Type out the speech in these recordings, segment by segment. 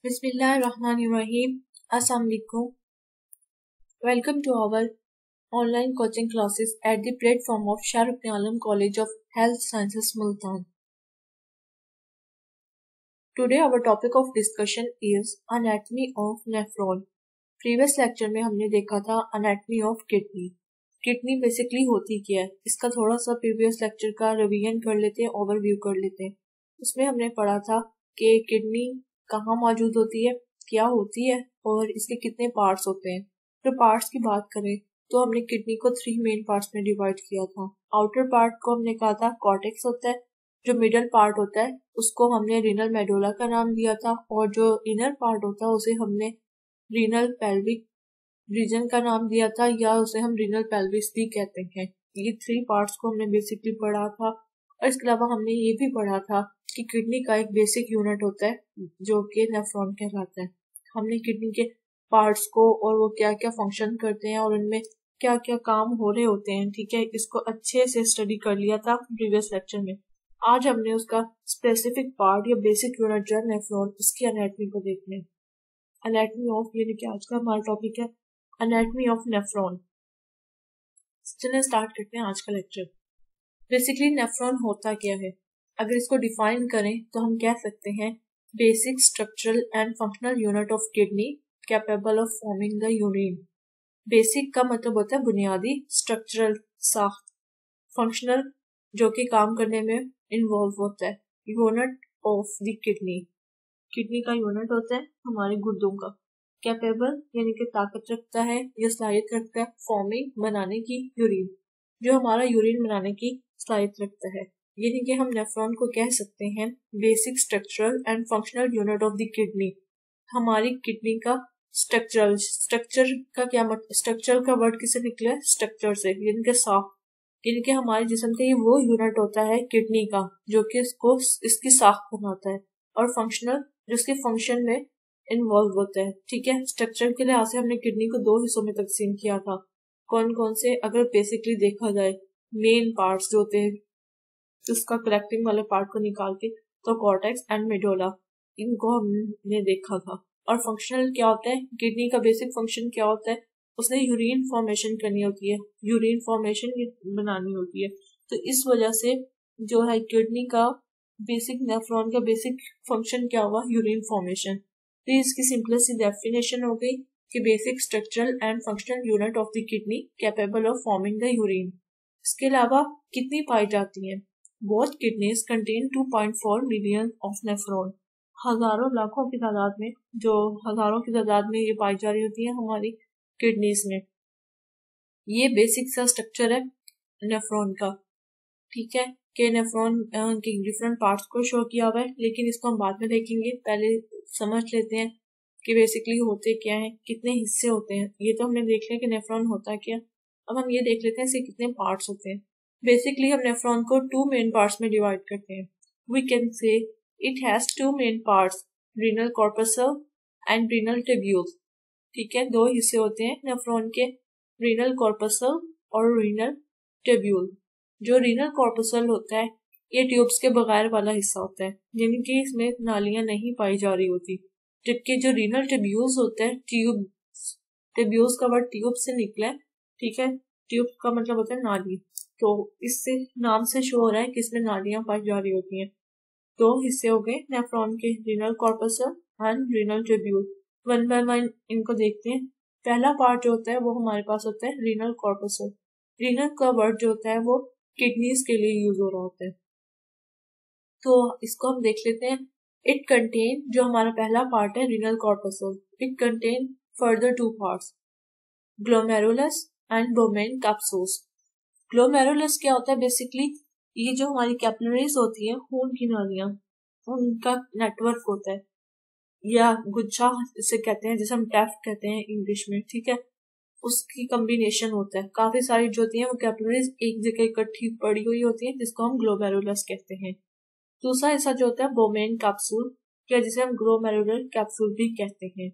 Bismillahirrahmanirrahim. Assalamu alaikum. Welcome to our online coaching classes at the platform of Shah Rukh Alam College of Health Sciences, Multan. Today our topic of discussion is anatomy of nephron. Previous lecture में हमने देखा था anatomy of kidney. Kidney basically होती क्या है, इसका थोड़ा सा प्रीवियस लेक्चर का रिवीजन कर लेते हैं, ओवरव्यू कर लेते हैं। उसमें हमने पढ़ा था कि किडनी कहाँ मौजूद होती है, क्या होती है और इसके कितने पार्ट्स होते हैं। तो पार्ट्स की बात करें तो हमने किडनी को 3 मेन पार्ट्स में डिवाइड किया था। आउटर पार्ट को हमने कहा था कॉर्टेक्स होता है, जो मिडल पार्ट होता है उसको हमने रीनल मेडुला का नाम दिया था, और जो इनर पार्ट होता है उसे हमने रीनल पेल्विक रीजन का नाम दिया था, या उसे हम रीनल पेल्विस भी कहते हैं। ये 3 पार्ट्स को हमने बेसिकली पढ़ा था। और इसके अलावा हमने ये भी पढ़ा था कि किडनी का एक बेसिक यूनिट होता है जो कि नेफ्रॉन कहलाता है। हमने किडनी के पार्ट्स को और वो क्या क्या फंक्शन करते हैं और उनमें क्या क्या काम हो रहे होते हैं, ठीक है, इसको अच्छे से स्टडी कर लिया था प्रीवियस लेक्चर में। आज हमने उसका स्पेसिफिक पार्ट या बेसिक यूनिट जो है नेफ्रॉन, उसकी एनाटॉमी को देखना है। एनाटॉमी ऑफ, यानी कि आज का हमारा टॉपिक है एनाटॉमी ऑफ नेफ्रॉन। चलिए स्टार्ट करते हैं आज का लेक्चर। बेसिकली नेफ्रॉन होता क्या है, अगर इसको डिफाइन करें तो हम कह सकते हैं basic structural and functional unit of kidney capable of forming the urine. Basic का मतलब होता है बुनियादी, स्ट्रक्चरल साख्त, फंक्शनल जो कि काम करने में इन्वॉल्व होता है। Unit of the kidney, kidney का यूनिट होता है हमारे गुर्दों का। कैपेबल यानी कि ताकत रखता है या सलाहियत रखता है फॉर्मिंग बनाने की यूरिन, जो हमारा यूरिन बनाने की सलाहियत रखता है। यानी कि हम नेफ्रॉन को कह सकते हैं basic structural and functional unit of the kidney. हमारी किडनी का स्ट्रक्चर का क्या मतलब, स्ट्रक्चर का वर्ड किससे निकला है, स्ट्रक्चर से, यानी कि साख, यानी कि हमारे जिस्म का ये वो यूनिट होता है किडनी का जो कि इसको इसकी साख बनाता है, और फंक्शनल जो इसके फंक्शन में इन्वॉल्व होता है। ठीक है, स्ट्रक्चर के लिहाज से हमने किडनी को 2 हिस्सों में तकसीम किया था। कौन कौन से, अगर बेसिकली देखा जाए मेन पार्ट्स जो होते हैं, उसका कलेक्टिंग वाले पार्ट को निकाल के, तो कॉर्टेक्स एंड मेडुला, इनको हमने देखा था। और फंक्शनल क्या होता है, किडनी का बेसिक फंक्शन क्या होता है, उसने यूरिन फॉर्मेशन करनी होती है, यूरिन फॉर्मेशन बनानी होती है। तो इस वजह से जो है किडनी का बेसिक, नेफ्रॉन का बेसिक फंक्शन क्या हुआ, यूरिन फॉर्मेशन। तो इसकी सिंपलेस्ट डेफिनेशन हो गई कि basic structural and functional unit of the kidney capable of forming the urine. इसके अलावा कितनी पाई जाती हैं, both kidneys contain 2.4 million of nephron. हजारों लाखों की तादाद में, जो हजारों की तादाद में ये पाई जा रही होती है हमारी किडनीज में। ये बेसिक सा स्ट्रक्चर है नेफ्रॉन का। ठीक है, कि नेफ्रॉन के डिफरेंट पार्ट्स को शो किया हुआ है, लेकिन इसको हम बाद में देखेंगे। पहले समझ लेते हैं कि बेसिकली होते क्या है, कितने हिस्से होते हैं। ये तो हमने देख लिया कि नेफ्रॉन होता क्या। अब हम ये देख लेते हैं इसके कितने पार्ट्स होते हैं। बेसिकली हम नेफ्रॉन को 2 मेन पार्ट्स में डिवाइड करते हैं। We can say it has 2 main parts, renal corpuscle and renal tubules. ठीक है, 2 हिस्से होते हैं नेफ्रॉन के, रीनल कॉर्पसल और रीनल ट्यूब्यूल। जो रीनल कॉर्पसल होता है ये ट्यूब्स के बगैर वाला हिस्सा होता है, यानी कि इसमें नालियां नहीं पाई जा रही होती। जबकि जो रीनल ट्यूब्यूल्स होता है, ट्यूब्यूल्स का वर्ड ट्यूब से निकला है। ठीक है, ट्यूब का मतलब होता है नाली, तो इससे नाम से शो हो रहा है कि इसमें नालियां पाई जा रही होती हैं। 2 हिस्से हो गए नेफ्रॉन के, renal corpuscle and renal tubule. One by one इनको देखते हैं। पहला पार्ट जो होता है वो हमारे पास होता है रीनल कॉर्पसल। रीनल का वर्ड जो होता है वो किडनीज के लिए यूज हो रहा होता है, तो इसको हम देख लेते हैं। इट कंटेन, जो हमारा पहला पार्ट है renal corpuscle, it contain further 2 parts, glomerulus and बोमेन capsules. Glomerulus क्या होता है, बेसिकली ये जो हमारी कैपिलरीज होती है, खून की नालियां, उनका नेटवर्क होता है, या गुच्छा इसे कहते हैं, जिसे हम टेफ्ट कहते हैं इंग्लिश में। ठीक है, उसकी कॉम्बिनेशन होता है। काफी सारी जो होती है वो कैपिलरीज एक जगह इकट्ठी पड़ी हुई होती है, जिसको हम ग्लोमेरुलस कहते हैं। दूसरा हिस्सा जो होता है बोमेन कैप्सूल, या जिसे हम ग्लोमेरुलर कैप्सूल भी कहते हैं।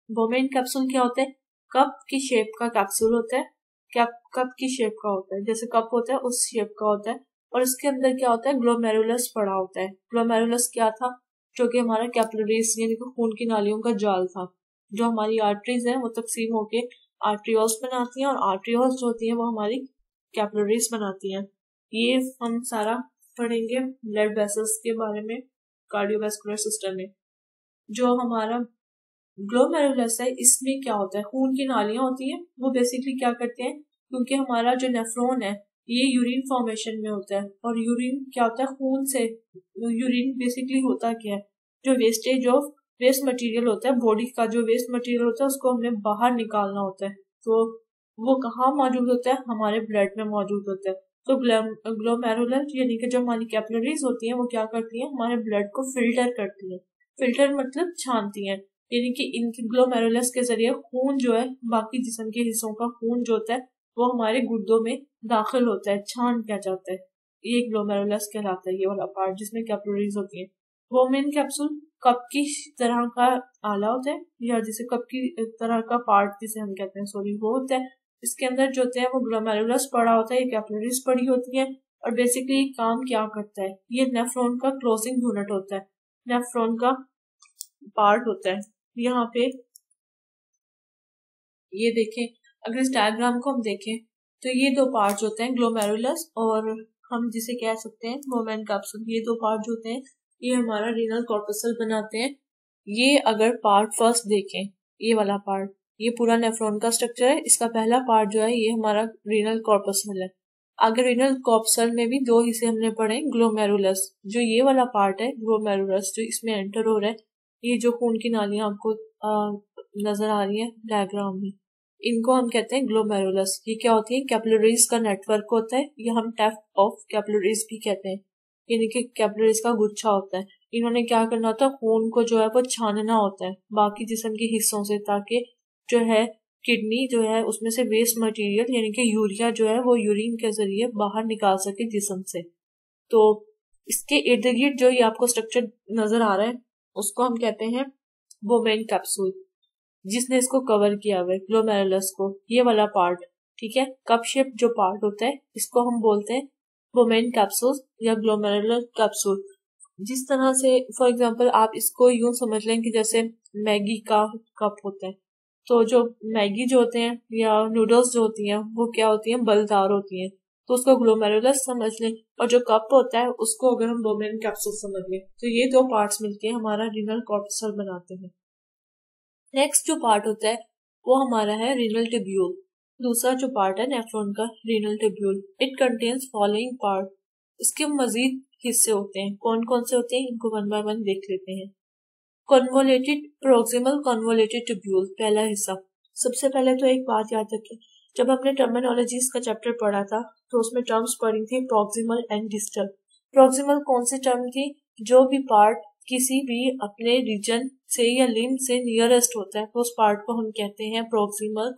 बोमेन कैप्सूल क्या होता है, कप की शेप का कैप्सूल होता है। कप की शेप का होता है, जैसे कप होता है उस शेप का होता है, और इसके अंदर क्या होता है, ग्लोमेरुलस पड़ा होता है। ग्लोमेरुलस क्या था, जो कि हमारा कैपिलरीज यानी कि खून की नालियों का जाल था। जो हमारी आर्टरीज हैं वो तकसीम होके आर्ट्रियोल्स बनाती हैं, और आर्ट्रियोल्स जो होती हैं वो हमारी कैपिलरीज बनाती हैं। ये हम सारा पढ़ेंगे ब्लड वेसल्स के बारे में कार्डियोवैस्कुलर सिस्टम में। जो हमारा ग्लोमेरुलस है, इसमें क्या होता है, खून की नालियां होती हैं, वो बेसिकली क्या करते हैं, क्योंकि हमारा जो नेफ्रॉन है ये यूरिन फॉर्मेशन में होता है, और यूरिन क्या होता है, खून से यूरिन बेसिकली होता क्या है, जो वेस्टेज ऑफ वेस्ट मटेरियल होता है, बॉडी का जो वेस्ट मटेरियल होता है उसको हमें बाहर निकालना होता है। तो वो कहाँ मौजूद होता है, हमारे ब्लड में मौजूद होता है। तो ग्लोमेरुलर यानी कि जो हमारी कैपिलरीज होती हैं वो क्या करती हैं, हमारे ब्लड को फिल्टर करती हैं। फिल्टर मतलब छानती हैं, यानी कि इनके ग्लोमेरुलस के जरिए खून जो है, बाकी जिस्म के हिस्सों का खून जो होता है वो हमारे गुर्दों में दाखिल होता है, छान किया जाता है। ये ग्लोमेरुलस कहलाता है, ये वाला पार्ट जिसमें कैपिलरीज होती है। वोमेन कैप्सूल कप की तरह का आला होता है, या जिसे कप की तरह का पार्ट जिसे हम कहते हैं, सॉरी, वो होता है। इसके अंदर जो होता है वो ग्लोमेरुलस पड़ा होता है, ये कैपिलरीज पड़ी होती है। और बेसिकली काम क्या करता है, ये नेफ्रॉन का क्लोजिंग यूनिट होता है, नेफ्रॉन का पार्ट होता है। यहाँ पे ये देखें, अगर इस डायग्राम को हम देखें तो ये दो पार्ट्स होते हैं, ग्लोमेरुलस और हम जिसे कह सकते हैं वोमेन कैप्सूल। ये दो पार्ट होते हैं, ये हमारा रीनल कॉर्पसल बनाते हैं। ये अगर पार्ट फर्स्ट देखें, ये वाला पार्ट, ये पूरा नेफ्रॉन का स्ट्रक्चर है। इसका पहला पार्ट जो है ये हमारा रीनल कॉर्पसल है। आगे रीनल कॉर्पसल में भी दो हिस्से हमने पढ़े, ग्लोमेरुलस, जो ये वाला पार्ट है ग्लोमेरुलस जो इसमें एंटर हो रहा है, ये जो खून की नालियां आपको नजर आ रही है डायग्राम में, इनको हम कहते हैं ग्लोमेरुलस। ये क्या होती है, कैपिलरीज का नेटवर्क होता है, ये हम टेफ्ट ऑफ कैपिलरीज भी कहते हैं, यानी कि कैपिलरीज का गुच्छा होता है। इन्होंने क्या करना होता है, खून को जो है वो छानना होता है बाकी जिस्म के हिस्सों से, ताकि जो है किडनी जो है उसमें से वेस्ट मटेरियल यानी कि यूरिया जो है वो यूरिन के जरिए बाहर निकाल सके जिस्म से। तो इसके इर्द गिर्द जो ये आपको स्ट्रक्चर नजर आ रहा है उसको हम कहते हैं वोमेन कैप्सूल, जिसने इसको कवर किया हुआ है ग्लोमेरुलस को, ये वाला पार्ट, ठीक है। कप शेप जो पार्ट होता है इसको हम बोलते हैं वोमेन कैप्सूल या ग्लोमेरुलर कैप्सूल। जिस तरह से फॉर एग्जांपल आप इसको यूं समझ लें कि जैसे मैगी का कप होता है, तो जो मैगी जो होते हैं या नूडल्स जो होती हैं वो क्या होती हैं, बलदार होती हैं, तो उसको ग्लोमेरुलस समझ लें। और जो कप होता है उसको अगर हम वोमेन कैप्सूल समझ लें, तो ये दो पार्ट्स मिलके हमारा रीनल कॉर्पसल बनाते हैं। नेक्स्ट जो पार्ट होता है वो हमारा है रीनल ट्यूब्यूल। दूसरा जो पार्ट है नेफ्रॉन का, renal tubule, it contains following part. इसके मजीद हिस्से होते हैं, कौन कौन से होते हैं इनको वन बाय वन देख लेते हैं। कन्वोलेटेड प्रोक्सिमल कन्वोलेटेड ट्यूब्यूल, पहला हिस्सा। सबसे पहले तो एक बात याद रखें, जब हमने टर्मिनोलॉजीज का चैप्टर पढ़ा था तो उसमें टर्म्स पढ़ी थी प्रोक्सिमल एंड डिस्टल। प्रोक्सिमल कौन सी टर्म थी, जो भी पार्ट किसी भी अपने रीजन से या लिम्ब से नियरेस्ट होता है तो उस पार्ट को हम कहते हैं प्रोक्सिमल,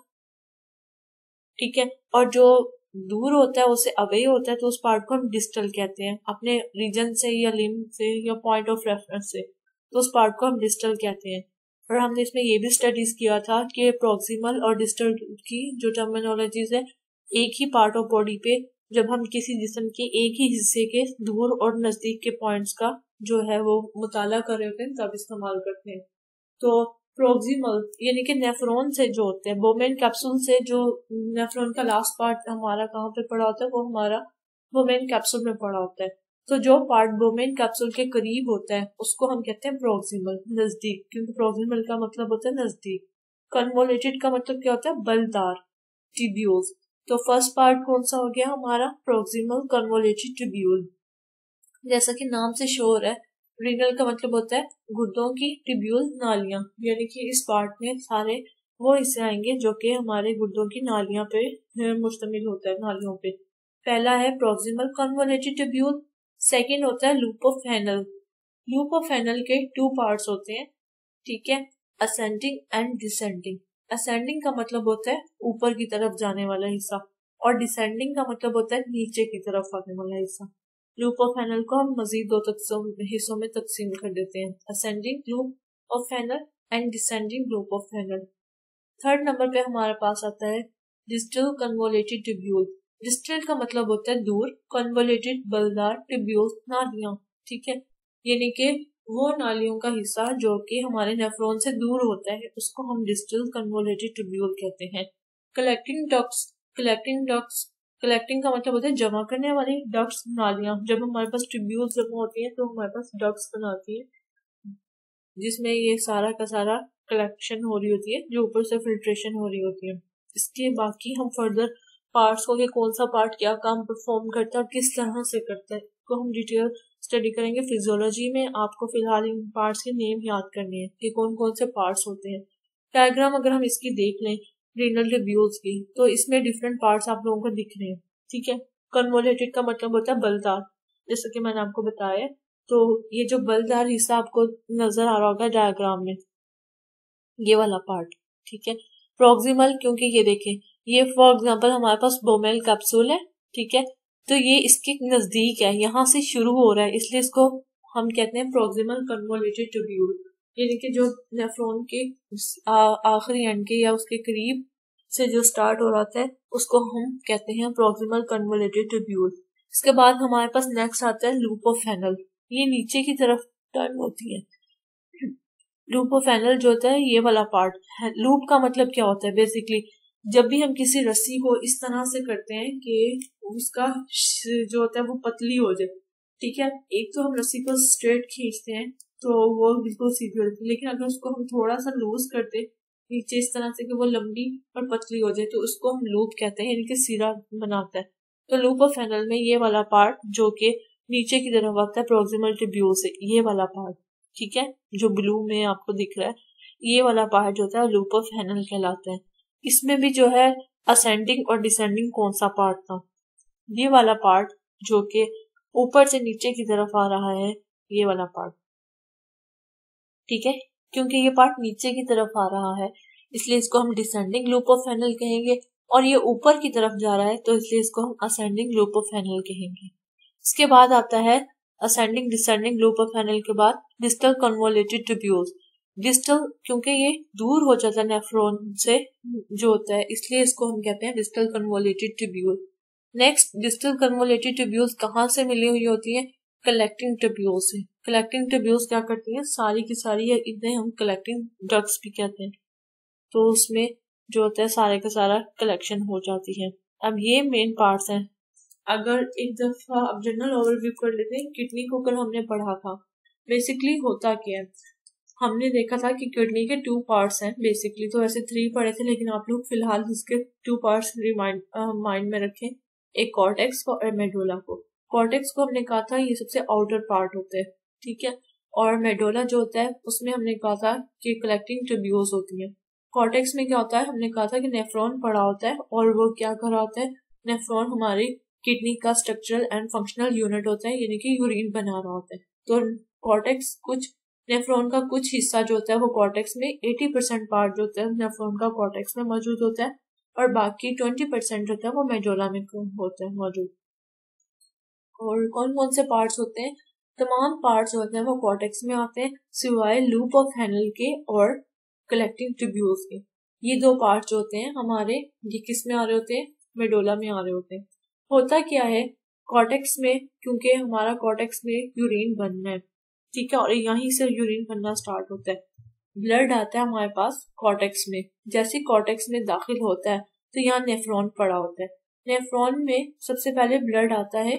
ठीक है। और जो दूर होता है, उससे अवे होता है, तो उस पार्ट को हम डिस्टल कहते हैं, अपने रीजन से या लिम्ब से या पॉइंट ऑफ रेफरेंस से, तो उस पार्ट को हम डिस्टल कहते हैं। और हमने इसमें ये भी स्टडीज किया था कि प्रोक्सिमल और डिस्टल की जो टर्मिनोलॉजीज है, एक ही पार्ट ऑफ बॉडी पे जब हम किसी जिस्म के एक ही हिस्से के दूर और नजदीक के पॉइंट्स का जो है वो मुताला कर रहे होते हैं तब इस्तेमाल करते हैं। तो प्रोक्सिमल यानी कि नेफ्रॉन से जो होते हैं, वोमेन कैप्सूल से जो नेफ्रॉन का लास्ट पार्ट हमारा कहाँ पे पड़ा होता है, वो हमारा वोमेन कैप्सूल में पड़ा होता है। तो जो पार्ट वोमेन कैप्सूल के करीब होता है उसको हम कहते हैं प्रोक्सिमल, नजदीक, क्योंकि प्रोक्सिमल का मतलब होता है नजदीक। कन्वोलेटेड का मतलब क्या होता है, बलदार, ट्यूब्यूल्स। तो फर्स्ट पार्ट कौन सा हो गया हमारा, प्रोक्सिमल कन्वोलेटेड ट्यूब्यूल। जैसा कि नाम से श्योर है, रीनल का मतलब होता है गुर्दों की, ट्यूब्यूल नालियां, यानी कि इस पार्ट में सारे वो हिस्से आएंगे जो कि हमारे गुर्दों की नालियां पे मुश्तमिल होता है, नालियों पे। पहला है प्रोक्सिमल कन्वोलेटेड ट्यूब्यूल, सेकंड होता है loop of Henle. Loop of Henle के टू पार्ट्स होते हैं, ठीक है, असेंडिंग एंड डिसेंडिंग। असेंडिंग का मतलब होता है ऊपर की तरफ जाने वाला हिस्सा, और डिसेंडिंग का मतलब होता है नीचे की तरफ आने वाला हिस्सा। लूप ऑफ हेनल को हम मजीद दो हिस्सों में तकसीम कर देते हैं, ascending loop of Henle and descending loop of Henle. Third number पे हमारे पास आता है डिस्टल कन्वोलेटेड ट्यूब्यूल। डिस्टल का मतलब होता है दूर, कन्वोलेटेड बलदार, ट्यूब्यूल नालियां, ठीक है, यानी कि वो नालियों का हिस्सा जो कि हमारे नेफ्रॉन से दूर होता है उसको हम डिस्टल कन्वोल्यूटेड ट्यूब्यूल कहते हैं। कलेक्टिंग डक्ट्स, कलेक्टिंग का मतलब होता है जमा करने वाली, डक्ट्स नालियां। जब हमारे पास ट्यूब्यूल्स जमा होती हैं तो हमारे पास डक्ट्स बनाती है जिसमें ये सारा का सारा कलेक्शन हो रही होती है, जो ऊपर से फिल्ट्रेशन हो रही होती है। इसके बाकी हम फर्दर पार्ट्स को कि कौन सा पार्ट क्या काम परफॉर्म करता है और किस तरह से करता है को हम डिटेल स्टडी करेंगे फिजियोलॉजी में। आपको फिलहाल इन पार्ट्स के नेम याद करने हैं कि कौन कौन से पार्ट्स होते हैं। डायग्राम अगर हम इसकी देख लें रीनल ट्यूब्यूल्स की, तो इसमें डिफरेंट पार्ट्स आप लोगों को दिख रहे हैं, ठीक है। कन्वोल्यूटेड का मतलब होता है बलदार, जैसे कि मैंने आपको बताया। तो ये जो बलदार हिस्सा आपको नजर आ रहा होगा डायग्राम में, ये वाला पार्ट, ठीक है। प्रोक्सिमल, क्योंकि ये देखें, ये फॉर एग्जांपल हमारे पास बोमेल कैप्सूल है, ठीक है। तो ये इसके नजदीक है, यहाँ से शुरू हो रहा है, इसलिए इसको हम कहते हैं प्रोक्सिमल कन्वोल्यूटेड ट्यूब्यूल। यानी कि जो नेफ्रॉन के आखिरी एंड के या उसके करीब से जो स्टार्ट हो रहा है उसको हम कहते हैं प्रोक्सिमल कन्वोल्यूटेड ट्यूब्यूल। इसके बाद हमारे पास नेक्स्ट आता है लूप ऑफ फेनल। ये नीचे की तरफ टर्न होती है। लूप ऑफ फेनल जो होता है ये वाला पार्ट है। लूप का मतलब क्या होता है, बेसिकली जब भी हम किसी रस्सी को इस तरह से करते हैं कि उसका जो होता है वो पतली हो जाए, ठीक है। एक तो हम रस्सी को स्ट्रेट खींचते हैं तो वो बिल्कुल सीधी होती है, लेकिन अगर उसको हम थोड़ा सा लूज करते नीचे इस तरह से कि वो लंबी और पतली हो जाए तो उसको हम लूप कहते हैं, यानी कि सिरा बनाता है। तो लूप ऑफ फेनल में ये वाला पार्ट जो कि नीचे की तरफ आता है प्रोक्सिमल ट्यूब्यूल से, ये वाला पार्ट, ठीक है, जो ब्लू में आपको दिख रहा है, ये वाला पार्ट जो होता है लूप ऑफ फेनल कहलाता है। इसमें भी जो है असेंडिंग और डिसेंडिंग कौन सा पार्ट था, ये वाला पार्ट जो कि ऊपर से नीचे की तरफ आ रहा है, ये वाला पार्ट, ठीक है। क्योंकि ये पार्ट नीचे की तरफ आ रहा है इसलिए इसको हम डिसेंडिंग लूप ऑफ फेनल कहेंगे, और ये ऊपर की तरफ जा रहा है तो इसलिए इसको हम असेंडिंग लूप ऑफ फेनल कहेंगे। इसके बाद आता है ascending descending loop of Henle के बाद डिस्टल कन्वोल्यूटेड ट्यूब्यूल्स। डिस्टल क्योंकि ये दूर हो जाता है नेफ्रॉन से जो होता है, इसलिए इसको हम कहते हैं distal convoluted tubule. Next, distal convoluted tubules कहाँ से मिली हुई होती है, कलेक्टिंग ट्यूब्यूल्स से। कलेक्टिंग ट्यूब्यूल्स क्या करती हैं, सारी की सारी, इन्हें हम कलेक्टिंग डक्ट्स भी कहते हैं। तो उसमें जो होता है सारे का सारा कलेक्शन हो जाती है। अब ये मेन पार्ट्स हैं। अगर एक दफा अब जनरल ओवरव्यू कर लेते हैं, किडनी को कल हमने पढ़ा था। बेसिकली होता क्या है, हमने देखा था कि किडनी के 2 पार्ट्स हैं बेसिकली, तो ऐसे 3 पढ़े थे, लेकिन आप लोग फिलहाल इसके 2 पार्ट्स माइंड में रखें, एक कॉर्टेक्स को और मेडुला को। कॉर्टेक्स को हमने कहा था ये सबसे आउटर पार्ट होते हैं, ठीक है, और मेडुला जो होता है उसमें हमने कहा था कि कलेक्टिंग ट्यूब्यूल्स होती हैं। कॉर्टेक्स में क्या होता है, हमने कहा था कि नेफ्रॉन पड़ा होता है और वो क्या कर रहा होता है, नेफ्रॉन हमारी किडनी का स्ट्रक्चरल एंड फंक्शनल यूनिट होता है, यानी कि यूरिन बना रहा होता है। तो कॉर्टेक्स कुछ नेफ्रॉन का कुछ हिस्सा जो होता है वो कॉर्टेक्स में, 80% पार्ट जो होता है नेफ्रॉन का कॉर्टेक्स में मौजूद होता है, और बाकी 20% होता है वो मेडुला में होता है मौजूद। और कौन कौन से पार्ट्स होते हैं, तमाम पार्ट्स होते हैं वो कॉर्टेक्स में आते हैं सिवाय लूप ऑफ फेनल के और कलेक्टिंग ट्यूब्यूल्स के। ये 2 पार्ट्स जो होते हैं हमारे, ये किस में आ रहे होते हैं, मेडुला में आ रहे होते हैं। होता क्या है कॉर्टेक्स में, क्योंकि हमारा कॉर्टेक्स में यूरिन बनना है, ठीक है, और यहीं से यूरिन बनना स्टार्ट होता है। ब्लड आता है हमारे पास कॉर्टेक्स में, जैसे कॉर्टेक्स में दाखिल होता है तो यहाँ नेफ्रॉन पड़ा होता है। नेफ्रॉन में सबसे पहले ब्लड आता है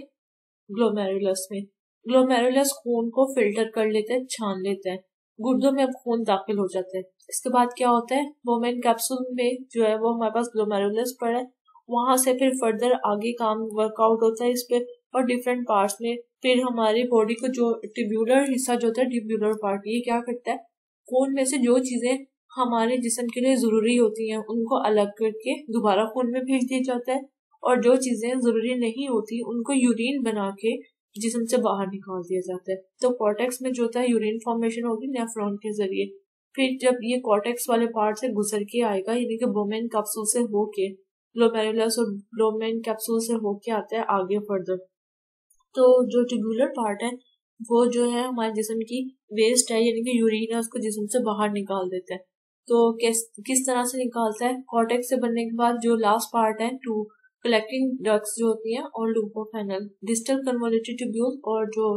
ग्लोमेरुलस में। ग्लोमेरुलस खून को फिल्टर कर लेता है, छान लेता है, गुर्दों में अब खून दाखिल हो जाता है। इसके बाद क्या होता है, वोमेन कैप्सूल में जो है वो हमारे पास ग्लोमेरुलस पड़ा है, वहां से फिर फर्दर आगे काम वर्कआउट होता है इस पे, और डिफरेंट पार्ट्स में फिर हमारी बॉडी को जो ट्यूब्यूलर हिस्सा जो होता है, ट्यूब्यूलर पार्ट, ये क्या करता है, खून में से जो चीजें हमारे जिस्म के लिए जरूरी होती हैं उनको अलग करके दोबारा खून में भेज दिया जाता है, और जो चीजें जरूरी नहीं होती उनको यूरिन बना के जिस्म से बाहर निकाल दिया जाता है। तो कॉर्टेक्स में जो होता है यूरिन फॉर्मेशन होगी नेफ्रॉन के जरिए। फिर जब ये कॉर्टेक्स वाले पार्ट से गुजर के आएगा, यानी कि बोमेन कैप्सूल से होके ग्लोमेरुलस और ब्लोमेन कैप्सूल से होके आता है आगे फर्दर। तो जो ट्यूब्यूलर पार्ट है वो जो है हमारे जिस्म की वेस्ट है, यानी कि यूरिन है, उसको जिस्म से बाहर निकाल देता है। तो किस तरह से निकालता है, कॉर्टेक्स से बनने के बाद जो लास्ट पार्ट है, 2 कलेक्टिंग डक्ट्स जो होती हैं और loop of Henle, distal convoluted tubule, और जो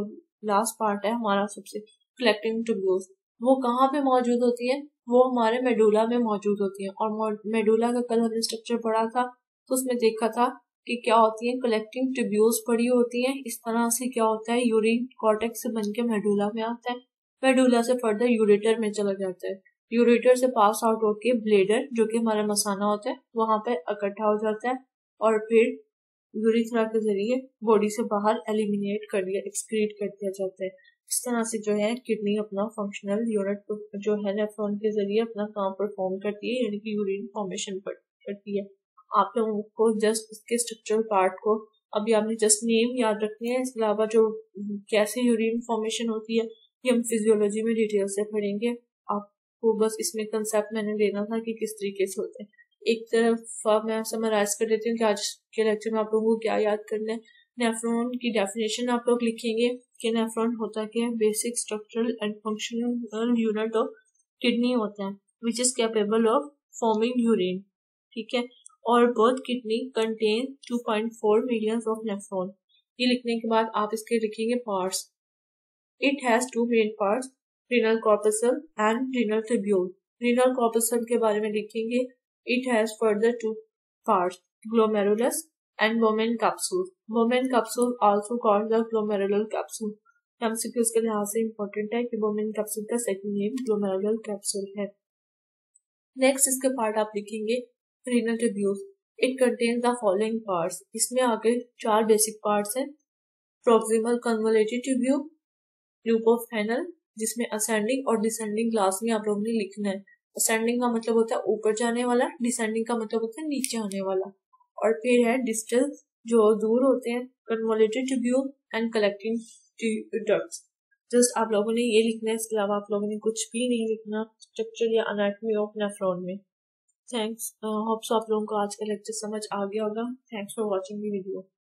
लास्ट पार्ट है हमारा सबसे कलेक्टिंग ट्यूब्यूल्स, वो कहाँ पे मौजूद होती है? वो हमारे मेडुला में मौजूद होती है। और मेडुला का कल हमने स्ट्रक्चर पढ़ा था तो उसमें देखा था कि क्या होती है, कलेक्टिंग ट्यूब्यूल्स पड़ी होती हैं। इस तरह से क्या होता है, यूरिन कॉर्टेक्स से बन के मेडुला में आता है, मेडुला से फर्दर यूरेटर में चला जाता है, यूरेटर से पास आउट होके ब्लेडर जो कि हमारा मसाना होता है वहां पे इकट्ठा हो जाता है और फिर यूरिथ्रा के जरिए बॉडी से बाहर एलिमिनेट कर दिया, एक्सक्रीट कर दिया जाता है। इस तरह से जो है किडनी अपना फंक्शनल यूनिट जो है नेफ्रॉन के जरिए अपना काम परफॉर्म करती है, यानी कि यूरिन फॉर्मेशन करती है। आप लोगों को जस्ट इसके स्ट्रक्चरल पार्ट को अभी आपने जस्ट नेम याद रखने हैं, इसके अलावा जो कैसे यूरिन फॉर्मेशन होती है ये हम फिजियोलॉजी में डिटेल से पढ़ेंगे। आपको बस इसमें कंसेप्ट मैंने लेना था कि किस तरीके से होते हैं। एक तरफ मैं समराइज कर देती हूँ कि आज के लेक्चर में आप लोगों को क्या याद करना है। नेफ्रॉन की डेफिनेशन आप लोग लिखेंगे कि नेफ्रॉन होता क्या है, basic structural and functional unit of kidney होता है which is capable of forming urine, ठीक है। और both kidney contain 2.4 million of nephron. ये लिखने के बाद आप इसके लिखेंगे parts. It has two main parts, renal corpuscle and renal tubule। renal corpuscle के बारे में लिखेंगे, it has further two parts, glomerulus and Bowman capsule। Bowman capsule also called the glomerular capsule। MCQs के लिहाज से इम्पोर्टेंट है कि Bowman capsule का सेकंड नेम glomerular capsule है। नेक्स्ट इसके पार्ट आप लिखेंगे renal tubule। It contains the following parts। इसमें आगे 4 बेसिक पार्ट्स हैं, proximal convoluted tubule, loop of Fresnel जिसमें असेंडिंग और डिसेंडिंग क्लास में आप लोगों ने लिखना है। असेंडिंग का मतलब होता है ऊपर जाने वाला, डिसेंडिंग का मतलब होता है नीचे आने वाला। और फिर है डिस्टल जो दूर होते हैं, convoluted tubule and collecting ducts. Just आप लोगों ने ये लिखना है, इसके अलावा आप लोगों ने कुछ भी नहीं लिखना स्ट्रक्चर या एनाटॉमी ऑफ नेफ्रॉन में। थैंक्स, होप्स आप लोगों को आज का लेक्चर समझ आ गया होगा। Thanks for watching the video.